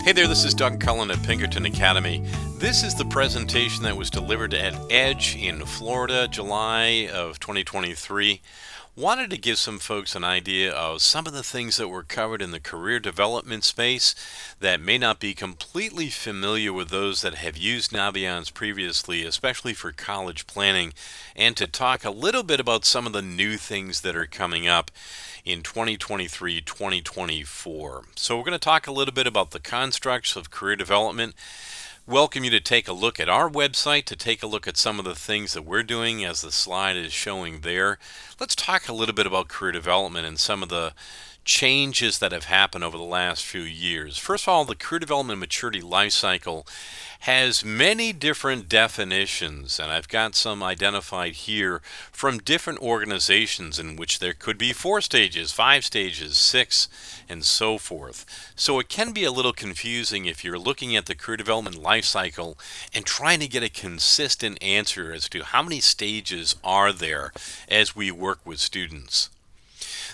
Hey there, this is Doug Cullen at Pinkerton Academy. This is the presentation that was delivered at Edge in Florida, July of 2023. Wanted to give some folks an idea of some of the things that were covered in the career development space that may not be completely familiar with those that have used Naviance previously, especially for college planning, and to talk a little bit about some of the new things that are coming up in 2023-2024. So we're going to talk a little bit about the constructs of career development. Welcome you to take a look at our website, to take a look at some of the things that we're doing as the slide is showing there. Let's talk a little bit about career development and some of the changes that have happened over the last few years. First of all, the career development maturity life cycle has many different definitions, and I've got some identified here from different organizations in which there could be 4 stages, 5 stages, 6, and so forth. So it can be a little confusing if you're looking at the career development life cycle and trying to get a consistent answer as to how many stages are there as we work with students.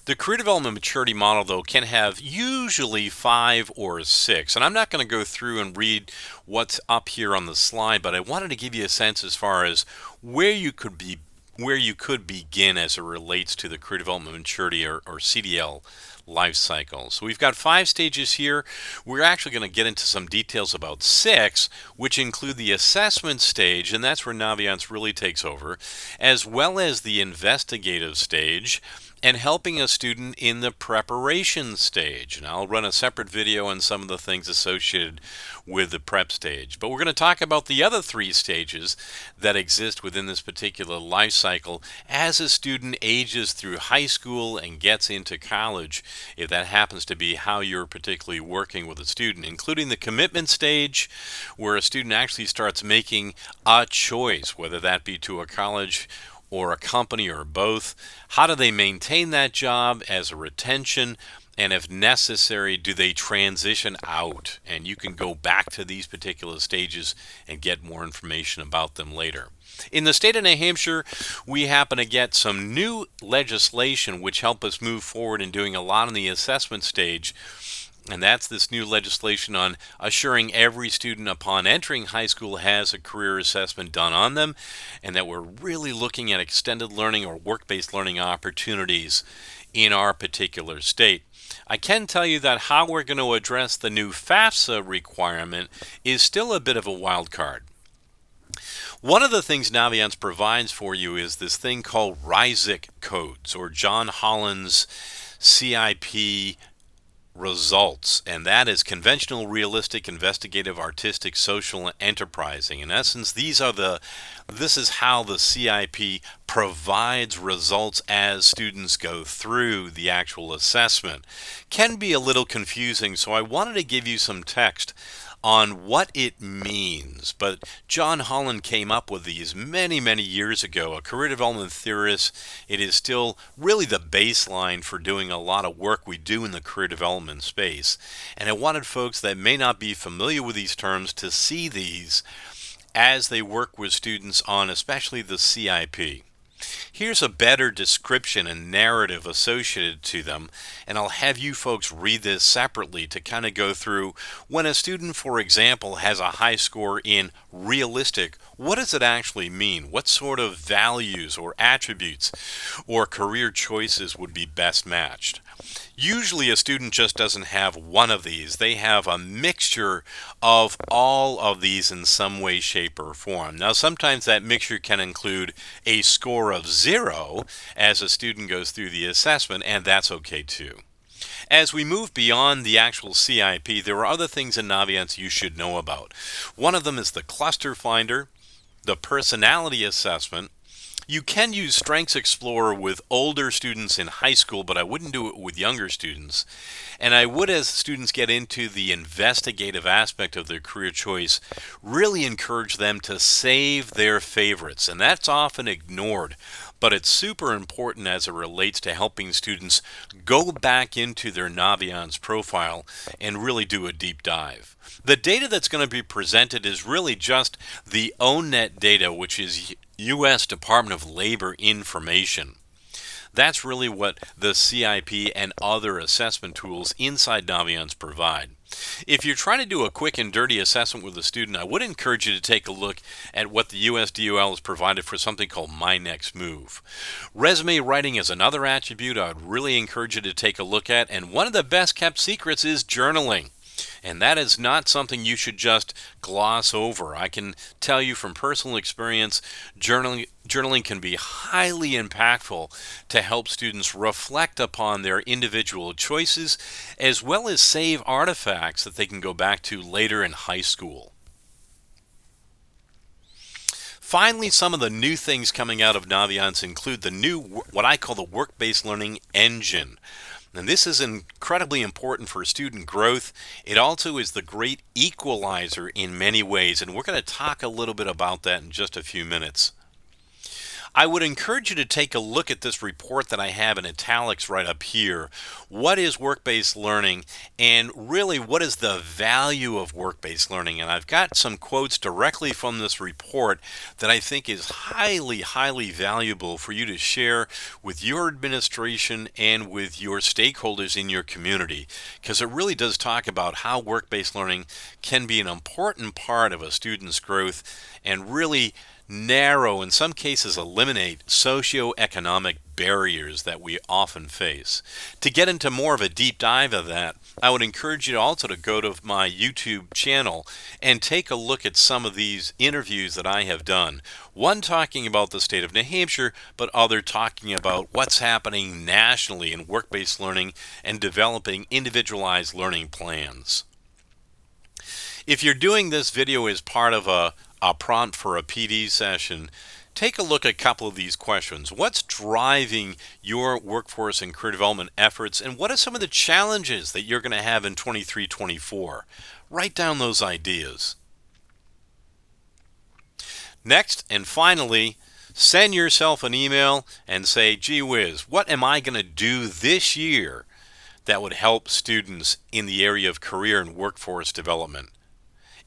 The career development maturity model, though, can have usually 5 or 6. And I'm not going to go through and read what's up here on the slide, but I wanted to give you a sense as far as where you could begin as it relates to the career development maturity or CDL life cycle. So we've got 5 stages here. We're actually going to get into some details about 6, which include the assessment stage, and that's where Naviance really takes over, as well as the investigative stage, and helping a student in the preparation stage. And I'll run a separate video on some of the things associated with the prep stage. But we're going to talk about the other 3 stages that exist within this particular life cycle as a student ages through high school and gets into college, if that happens to be how you're particularly working with a student, including the commitment stage, where a student actually starts making a choice, whether that be to a college or a company or both. How do they maintain that job as a retention? And if necessary, do they transition out? And you can go back to these particular stages and get more information about them later. In the state of New Hampshire, we happen to get some new legislation which help us move forward in doing a lot in the assessment stage. And that's this new legislation on assuring every student upon entering high school has a career assessment done on them, and that we're really looking at extended learning or work-based learning opportunities in our particular state. I can tell you that how we're going to address the new FAFSA requirement is still a bit of a wild card. One of the things Naviance provides for you is this thing called RISIC codes, or John Holland's CIP results, and that is conventional, realistic, investigative, artistic, social, and enterprising. In essence, this is how the CIP provides results as students go through the actual assessment. Can be a little confusing, so I wanted to give you some text on what it means. But John Holland came up with these many, many years ago, a career development theorist. It is still really the baseline for doing a lot of work we do in the career development space. And I wanted folks that may not be familiar with these terms to see these as they work with students on especially the CIP. Here's a better description and narrative associated to them, and I'll have you folks read this separately to kind of go through when a student, for example, has a high score in realistic, what does it actually mean? What sort of values or attributes or career choices would be best matched? Usually a student just doesn't have one of these. They have a mixture of all of these in some way, shape, or form. Now, sometimes that mixture can include a score of 0 as a student goes through the assessment, and that's okay too. As we move beyond the actual CIP, there are other things in Naviance you should know about. One of them is the cluster finder, the personality assessment. You can use Strengths Explorer with older students in high school, but I wouldn't do it with younger students. And I would, as students get into the investigative aspect of their career choice, really encourage them to save their favorites. And that's often ignored, but it's super important as it relates to helping students go back into their Naviance profile and really do a deep dive. The data that's going to be presented is really just the ONET data, which is U.S. Department of Labor information. That's really what the CIP and other assessment tools inside Naviance provide. If you're trying to do a quick and dirty assessment with a student, I would encourage you to take a look at what the USDOL has provided for something called My Next Move. Resume writing is another attribute I would really encourage you to take a look at, and one of the best kept secrets is journaling. And that is not something you should just gloss over. I can tell you from personal experience, journaling can be highly impactful to help students reflect upon their individual choices, as well as save artifacts that they can go back to later in high school. Finally, some of the new things coming out of Naviance include the new, what I call the work-based learning engine. And this is incredibly important for student growth. It also is the great equalizer in many ways, and we're going to talk a little bit about that in just a few minutes. I would encourage you to take a look at this report that I have in italics right up here. What is work-based learning, and really what is the value of work-based learning? And I've got some quotes directly from this report that I think is highly, highly valuable for you to share with your administration and with your stakeholders in your community, because it really does talk about how work-based learning can be an important part of a student's growth and really narrow, in some cases eliminate, socioeconomic barriers that we often face. To get into more of a deep dive of that, I would encourage you also to go to my YouTube channel and take a look at some of these interviews that I have done. One talking about the state of New Hampshire, but other talking about what's happening nationally in work-based learning and developing individualized learning plans. If you're doing this video as part of a prompt for a PD session, take a look at a couple of these questions. What's driving your workforce and career development efforts, and what are some of the challenges that you're going to have in 23-24? Write down those ideas. Next, and finally, send yourself an email and say, gee whiz, what am I going to do this year that would help students in the area of career and workforce development?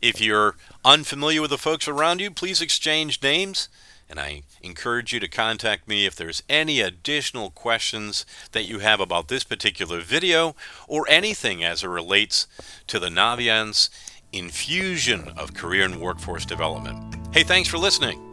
If you're unfamiliar with the folks around you, please exchange names, and I encourage you to contact me if there's any additional questions that you have about this particular video or anything as it relates to the Naviance infusion of career and workforce development. Hey, thanks for listening.